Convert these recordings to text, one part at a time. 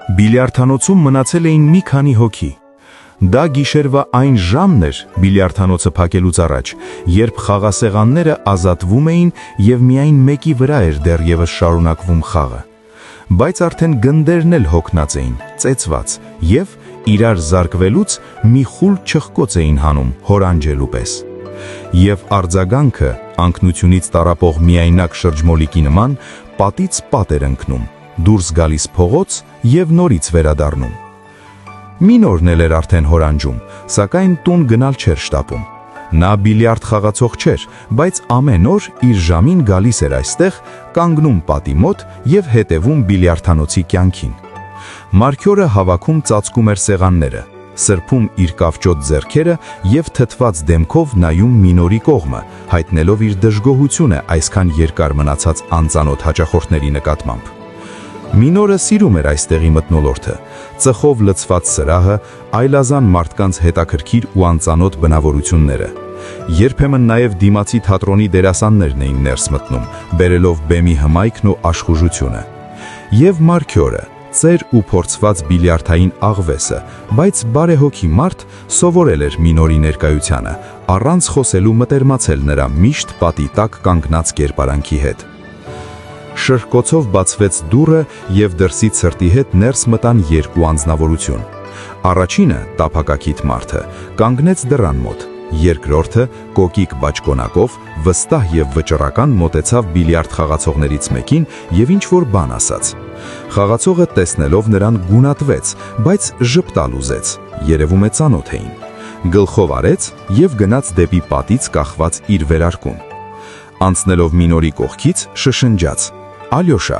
Բիլիարդանոցում մնացել էին մի քանի հոգի։ Դա գիշերվա այն ժամն էր բիլիարդանոցը փակելուց առաջ, երբ խաղասեղանները ազատվում էին և միայն մեկի վրա էր դեռևս շարունակվում խաղը։ Բայց արդեն գնդերն էլ հոգնած էին, ծեծված, և իրար զարկվելուց մի խուլ չխկոց էին հանում հորանջելու պես։ Եվ արձագանքը անկնությունից տառապող միայնակ շրջմոլիկի նման պատից պատ էր ընկնում, դուրս գալիս փողոց և նորից վերադառնում։ Մինորն էլ էր արդեն հորանջում, սակայն տուն գնալ չէր շտապում։ Նա բիլիարդ խաղացող չէր, բայց ամեն օր իր ժամին գալիս էր այստեղ, կանգնում պատի մոտ և հետևում բիլիարդանոցի կյանքին։ Մարգյորը հավաքում ծածկում էր սեղանները, սրբում իր կավճոտ ձեռքերը և թթված դեմքով նայում Մինորի կողմը, հայտնելով իր դժգոհությունը այսքան երկար մնացած անծանոթ հաճախորդների նկատմամբ։ Մինորը սիրում էր այստեղի մթնոլորտը, ծխով լցված սրահը, այլազան մարդկանց հետաքրքիր ու անծանոթ բնավորությունները։ Երբեմն նաև դիմացի թատրոնի դերասաններն էին ներս մտնում, բերելով բեմի հմայքն ու աշխուժությունը։ Եվ Մարգյորը, ծեր ու փորձված բիլիարդային աղվեսը, բայց բարեհոգի մարդ, սովորել էր Մինորի ներկայությանը, առանց խոսելու մտերմացել նրա միշտ պատի տակ կանգնած կերպարանքի հետ։ Շրխկոցով բացվեց դուռը և դրսից սրտի հետ ներս մտան երկու անձնավորություն։ Առաջինը, տափակակիթ մարդը, կանգնեց դռան մոտ, երկրորդը, կոկիկ բաճկոնակով, վստահ և վճռական մոտեցավ բիլիարդ խաղացողներից մեկին և ինչ-որ բան ասաց։ Խաղացողը տեսնելով նրան գունատվեց, բայց ժպտալ ուզեց, երևում է ծանոթ էին։ Գլխով արեց և գնաց դեպի պատից կախված իր վերարկուն։ Անցնելով Մինորի կողքից շշնջաց. «Ալյոշա,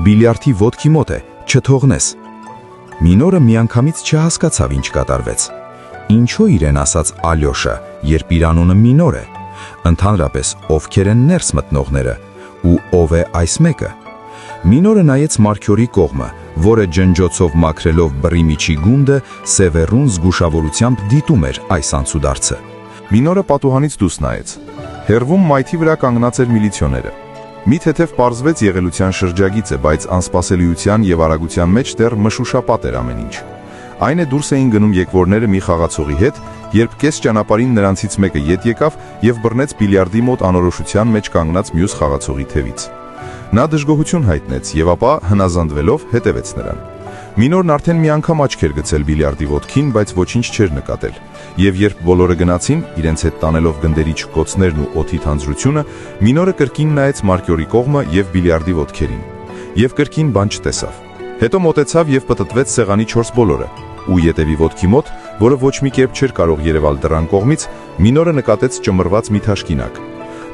բիլիարդի ոտքի մոտ է, չթողնես»։ Մինորը միանգամից չհասկացավ ինչ կատարվեց։ Ինչո՞ւ իրեն ասաց Ալյոշա, երբ իր անունը Մինոր է։ Ընդհանրապես ովքեր են ներս մտնողները ու ով է այս մեկը։ Մինորը նայեց Մարգյորի կողմը, որը ջնջոցով մաքրելով բռի միջի գունդը, սևեռուն զգուշավորությամբ դիտում էր այս անցուդարձը։ Մինորը պատուհանից դուրս նայեց։ Հեռվում մայթի վրա կանգնած էր միլիցիոները։ Մի թեթև պարզվեց եղելության շրջագիծը, բայց անսպասելիության և արագության մեջ դեռ մշուշապատ էր ամեն ինչ։ Այն է դուրս էին գնում եկվորները մի խաղացողի հետ, երբ կես ճանապարհին նրանցից մեկը ետ եկավ և բռնեց բիլիարդի մոտ անորոշության մեջ կանգնած մյուս խաղացողի թևից։ Նա դժգոհություն հայտնեց և ապա հնազանդվելով հետևեց նրան։ Մինորն արդեն մի անգամ աչք էր գցել բիլիարդի ոտքին, բայց ոչինչ չէր նկատել։ Եվ երբ բոլորը գնացին, իրենց հետ տանելով գնդերի չկոցներն ու օդի թանձրությունը, Մինորը կրկին նայեց Մարգյորի կողմը և բիլիարդի ոտքերին։ Եվ կրկին բան չտեսավ։ Հետո մոտեցավ և պտտվեց սեղանի 4 բոլորը, ու ետևի ոտքի մոտ, որը ոչ մի կերպ չէր կարող երևալ դռան կողմից, Մինորը նկատեց ճմռված մի թաշկինակ։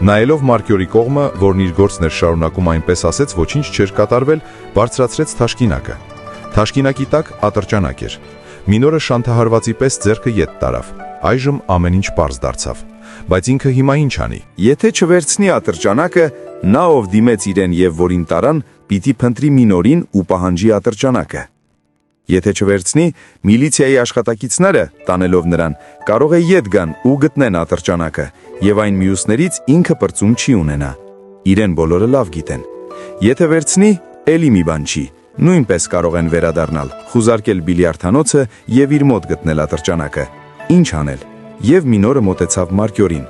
Նայելով Մարգյորի կողմը, որն իր գործն էր շարունակում այնպես ասեց, ոչինչ չէր կատարվել, բարձրացրեց թաշկինակը։ Թաշկինակի տակ ատրճանակ էր։ Մինորը շանթահարվածի պես ձեռքը ետ տարավ։ Այժմ ամեն ինչ պարզ դարձավ։ Բայց ինքը հիմա ինչ անի։ Եթե չվերցնի ատրճանակը, նա ով դիմեց իրեն և որին տարան, պիտի փնտրի Մինորին ու պահանջի ատրճանակը։ Եթե չվերցնի, միլիցիայի աշխատակիցները, տանելով նրան, կարող է ետ գան ու գտնեն ատրճանակը, և այն մյուսներից ինքը պրծում չի ունենա։ Իրեն բոլորը լավ գիտեն։ Եթե վերցնի, էլի մի բան չի, նույնպես կարող են վերադառնալ, խուզարկել բիլիարդանոցը և իր մոտ գտնել ատրճանակը։ Ինչ անել։ Եվ Մինորը մոտեցավ Մարգյորին։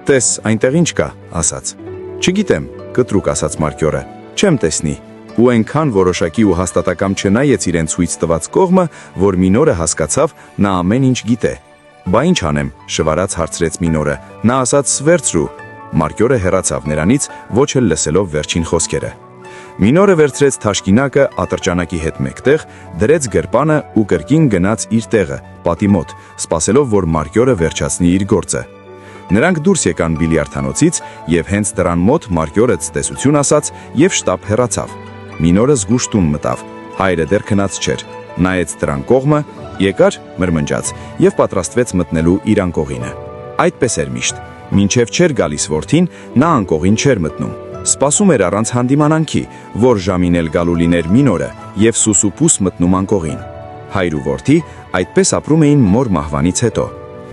«Տես, այնտեղ ինչ կա», ասաց։ «Չգիտեմ», կտրուկ ասաց Մարգյորը, «չեմ տեսնի»։ Ու այնքան որոշակի ու հաստատակամ չնայեց իրեն ցույց տված կողմը, որ Մինորը հասկացավ, նա ամեն ինչ գիտե։ «Բա ինչ անեմ», շվարած հարցրեց Մինորը։ Նա ասաց «Վերցրու»։ Մարգյորը հեռացավ նրանից, ոչ էլ լսելով վերջին խոսքերը։ Մինորը վերցրեց թաշկինակը ատրճանակի հետ մեկտեղ, դրեց գրպանը ու կրկին գնաց իր տեղը, պատի մոտ, սպասելով, որ Մարգյորը վերջացնի իր գործը։ Նրանք դուրս եկան բիլիարդանոցից և հենց դռան մոտ Մարգյորը ցտեսություն ասաց և շտապ հեռացավ։ Մինորը զգուշ տուն մտավ, հայրը դեռ քնած չէր, նայեց դռան կողմը, եկար, մրմնջաց և պատրաստվեց մտնելու իր անկողինը։ Այդպես էր միշտ, մինչև չէր գալիս որդին, նա անկողին չէր մտնում։ Սպասում էր առանց հանդիմանանքի, որ ժամին էլ գալու լիներ Մինորը և սուսուփուս մտնում անկողին։ Հայր ու որդի այդպես ապրում էին մոր մահվանից հետո։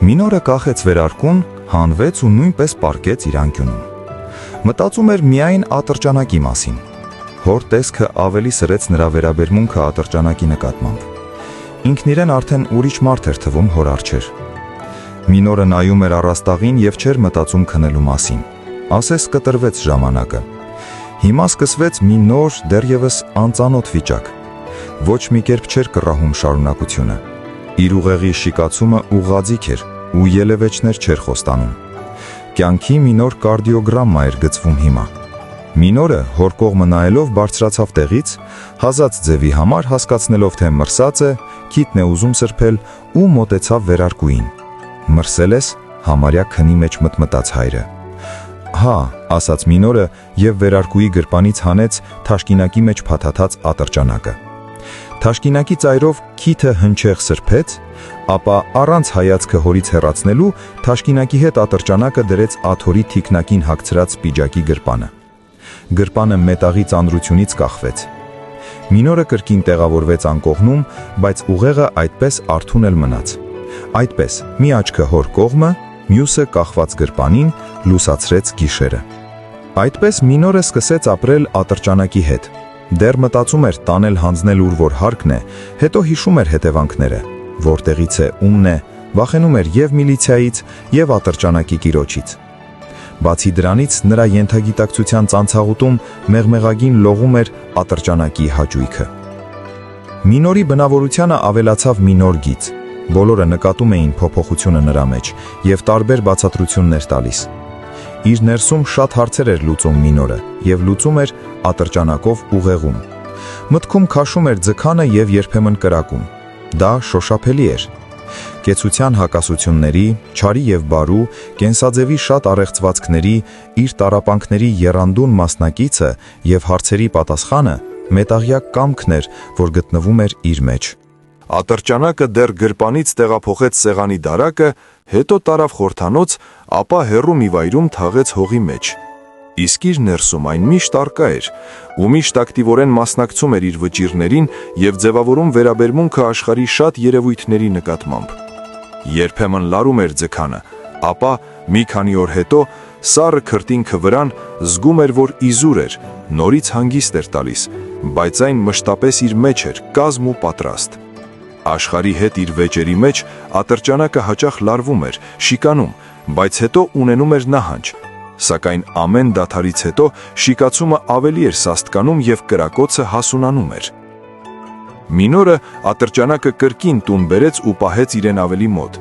Մինորը կախեց վերարկուն, հանվեց ու նույնպես պառկեց իր անկյունում։ Մտածում էր միայն ատրճանակի մասին։ հոր տեսքը ավելի սրեց նրա վերաբերմունքը ատրճանակի նկատմամբ։ Ինքն իրեն արդեն ուրիշ մարդ էր թվում հոր առջեր։ Մինորը նայում էր առաստաղին եւ չէր մտածում քնելու մասին։ Ասես կտրվեց ժամանակը։ Հիմա սկսվեց մի նոր, դեռևս անծանոթ վիճակ։ Ոչ մի կերպ չէր կռահում շարունակությունը։ Իր ուղեղի շիկացումը ուղղաձիգ էր ու ելևէջներ չէր խոստանում։ Կյանքի մի նոր կարդիոգրամմա էր գծվում հիմա։ Մինորը հոր կողմը նայելով բարձրացավ տեղից, հազած ձևի համար հասկացնելով, թե մրսած է, քիթն է ուզում սրբել ու մոտեցավ վերարկուին։ Մրսել ես, համարյա քնի մեջ մտմտաց հայրը։ Հա, ասաց Մինորը եւ վերարկուի գրպանից հանեց թաշկինակի մեջ փաթաթած ատրճանակը։ Թաշկինակի ծայրով քիթը հնչեղ սրբեց, ապա առանց հայացքը հորից հեռացնելու թաշկինակի հետ ատրճանակը դրեց աթոռի թիկնակին հագցրած պիջակի գրպանը։ Գրպանը մետաղի ծանրությունից կախվեց։ Մինորը կրկին տեղավորվեց անկողնում, բայց ուղեղը այդպես արթուն էլ մնաց։ Այդպես մի աչքը հոր կողմը, մյուսը կախված գրպանին լուսացրեց գիշերը։ Այդպես Մինորը սկսեց ապրել ատրճանակի հետ։ Դեռ մտածում էր տանել հանձնել ուր որ հարկն է, հետո հիշում էր հետևանքները, որտեղից է, ումն է, վախենում էր եւ միլիցիայից, եւ ատրճանակի կիրոջից։ Բացի դրանից նրա ենթագիտակցության ծանցաղուտում մեղմեղագին լողում էր ատրճանակի հաճույքը։ Մինորի բնավորությանը ավելացավ մի նոր գիծ։ Բոլորը նկատում էին փոփոխությունը նրա մեջ եւ տարբեր բացատրություններ տալիս։ Իր ներսում շատ հարցեր էր լուծում Մինորը եւ լուծում էր ատրճանակով ուղեղում։ Մտքում քաշում էր ձգանը եւ երբեմն կրակում։ Դա շոշափելի էր։ Կեցության հակասությունների, չարի եւ բարու, կենսաձևի շատ առեղծվածքների, իր տառապանքների եռանդուն մասնակիցը եւ հարցերի պատասխանը մետաղյա կամքն էր, որ գտնվում էր իր մեջ։ Ատրճանակը դեռ գրպանից տեղափոխեց սեղանի դարակը, հետո տարավ խորհրդանոց, ապա հեռու մի վայրում թաղեց հողի մեջ։ Իսկ իր ներսում այն միշտ արկա էր, ու միշտ ակտիվորեն մասնակցում էր իր վճիռներին եւ ձևավորում վերաբերմունքը աշխարհի շատ երևույթների նկատմամբ։ Երբեմն լարում էր ձգանը, ապա մի քանի օր հետո սառը քրտինքը վրան զգում էր, որ իզուր էր, նորից հանգիստ էր տալիս, բայց այն մշտապես իր մեջ էր, կազմ ու պատրաստ։ Աշխարհի հետ իր վեճերի մեջ ատրճանակը հաճախ լարվում էր, շիկանում, բայց հետո ունենում էր նահանջ։ Սակայն ամեն դադարից հետո շիկացումը ավելի էր սաստկանում եւ կրակոցը հասունանում էր։ Մինորը ատրճանակը կրկին տուն բերեց ու պահեց իրեն ավելի մոտ։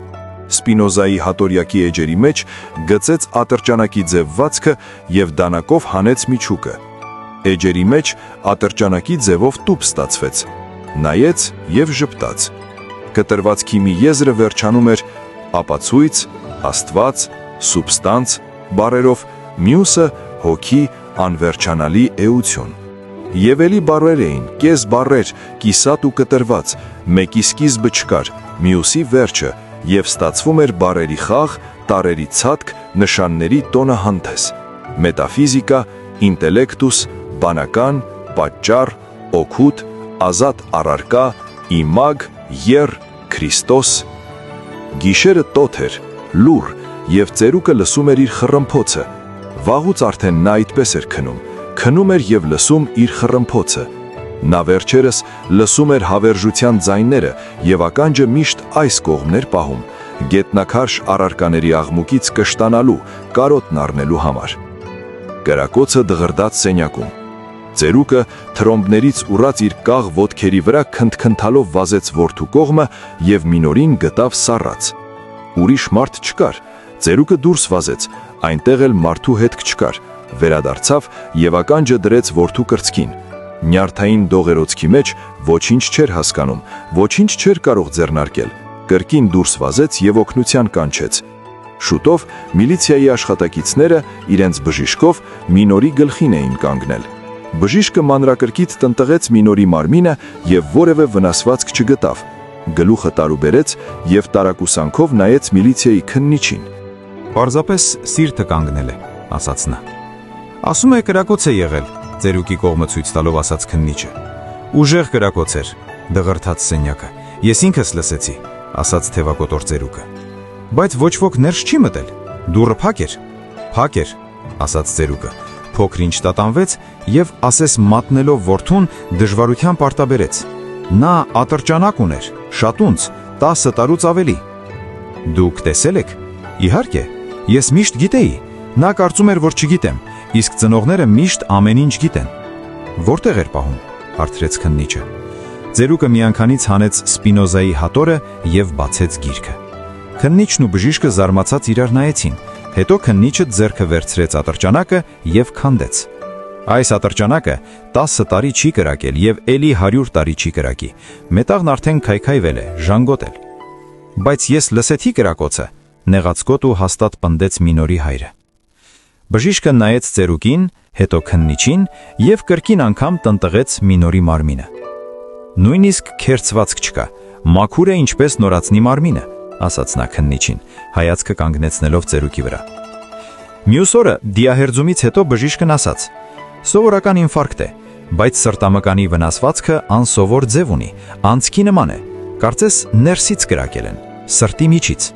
Սպինոզայի հատորյակի էջերի մեջ գծեց ատրճանակի ձևվածքը եւ դանակով հանեց միջուկը։ Էջերի մեջ ատրճանակի ձևով տուփ ստացվեց։ Նայեց եւ ժպտաց։ Կտրվածքի մի եզրը վերջանում էր ապացույց, աստված, սուբստանց բառերով, մյուսը հոգի, անվերջանալի էություն։ Եվ էլի բառեր էին, կես բառեր, կիսատ ու կտրված, մեկի սկիզբը չկար, մյուսի վերջը, եւ ստացվում էր բառերի խաղ, տարերի ցատկ, նշանների տոնահանթես։ Մետաֆիզիկա, ինտելեկտուս, բանական, պատճառ, օգուտ, ազատ առարկա, իմագ, եր, Քրիստոս։ Գիշերը տոթ էր, լուր, եւ ծերուկը լսում էր իր խռմփոցը։ Վաղուց արդեն նա այդպես էր քնում էր եւ լսում իր խռմփոցը։ Նա վերջերս լսում էր հավերժության ձայները եւ ականջը միշտ այս կողմն էր պահում, գետնաքարշ առարկաների աղմուկից կշտանալու, կարոտն առնելու համար։ Կրակոցը դղրդաց սենյակում։ Ծերուկը թրոմբներից ուռած իր կաղ ոտքերի վրա քնթքնթալով վազեց որդու կողմը եւ Մինորին գտավ սառած։ Ուրիշ մարդ չկար։ Ծերուկը դուրս վազեց, այնտեղ էլ մարդու հետք չկար, վերադարձավ եւ ականջը դրեց որդու կրծքին։ Նյարդային դողերոցքի մեջ ոչինչ չէր հասկանում, ոչինչ չէր կարող ձեռնարկել։ Կրկին դուրս վազեց եւ օգնության կանչեց։ Շուտով միլիցիայի աշխատակիցները իրենց բժիշկով Մինորի գլխին էին կանգնել։ Բժիշկը մանրակրկիտ տնտղեց Մինորի մարմինը եւ որևէ վնասվածք չգտավ։ Գլուխը տարուբերեց եւ տարակուսանքով նայեց միլիցիայի քննիչին։ Պարզապես սիրտը կանգնել է, ասաց նա։ Ասում է կրակոց է եղել, ծերուկի կողմը ցույց տալով ասաց քննիչը։ Ուժեղ կրակոց էր, դղրդաց սենյակը։ Ես ինքս լսեցի, ասաց թևակոտոր ծերուկը։ Բայց ոչ ոք ներս չի մտել։ Դուռը փակ էր, ասաց ծերուկը։ փոքր-ինչ տատանվեց եւ ասես մատնելով որդուն դժվարությամբ արտաբերեց. «Նա ատրճանակ ուներ, շատունց, 10 տարուց ավելի»։ «Դուք տեսել եք»։ «Իհարկե, ես միշտ գիտեի։ Նա կարծում էր, որ չգիտեմ, իսկ ծնողները միշտ ամեն ինչ գիտեն»։ «Որտեղ էր պահում»։ Հարցրեց քննիչը։ Ծերուկը միանգամից հանեց Սպինոզայի հատորը եւ բացեց գիրքը։ Քննիչն ու բժիշկը զարմացած իրար նայեցին, հետո քննիչը ձեռքը վերցրեց ատրճանակը եւ քանդեց։ Այս ատրճանակը 10 տարի չի կրակել եւ էլի 100 տարի չի կրակի։ Մետաղն արդեն քայքայվել է, ժանգոտել։ Բայց ես լսեցի կրակոցը, նեղացկոտ ու հաստատ պնդեց Մինորի հայրը։ Բժիշկը նայեց ծերուկին, հետո քննիչին եւ կրկին անգամ տնտղեց Մինորի մարմինը։ Նույնիսկ քերծվածք չկա, մաքուր է ինչպես նորածնի մարմինը, ասաց նա քննիչին, հայացքը կանգնեցնելով ծերուկի վրա։ Մյուս օրը դիահերձումից հետո բժիշկն ասաց. «Սովորական ինֆարկտ է, բայց սրտամկանի վնասվածքը անսովոր ձև ունի, անցքի նման է, կարծես ներսից կրակել են, սրտի միջից»։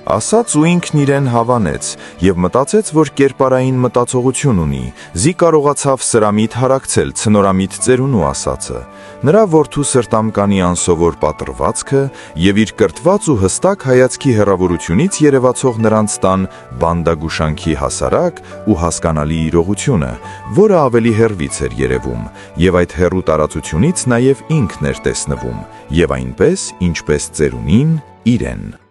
Ասաց ու ինքն իրեն հավանեց եւ մտածեց, որ կերպարային մտածողություն ունի, զի կարողացավ սրամիտ հարակցել ցնորամիտ ծերունու ասածը, նրա որդու սրտամկանի անսովոր պատրվածքը եւ իր կրթված ու հստակ հայացքի հեռավորությունից երևացող նրանց տան բանդագուշանքի հասարակ ու հասկանալի իրողությունը, որը ավելի հեռվից էր երևում, եւ այդ հեռու տարածությունից նաեւ ինքն էր տեսնվում, եւ այնպես, ինչպես ծերունին իրեն։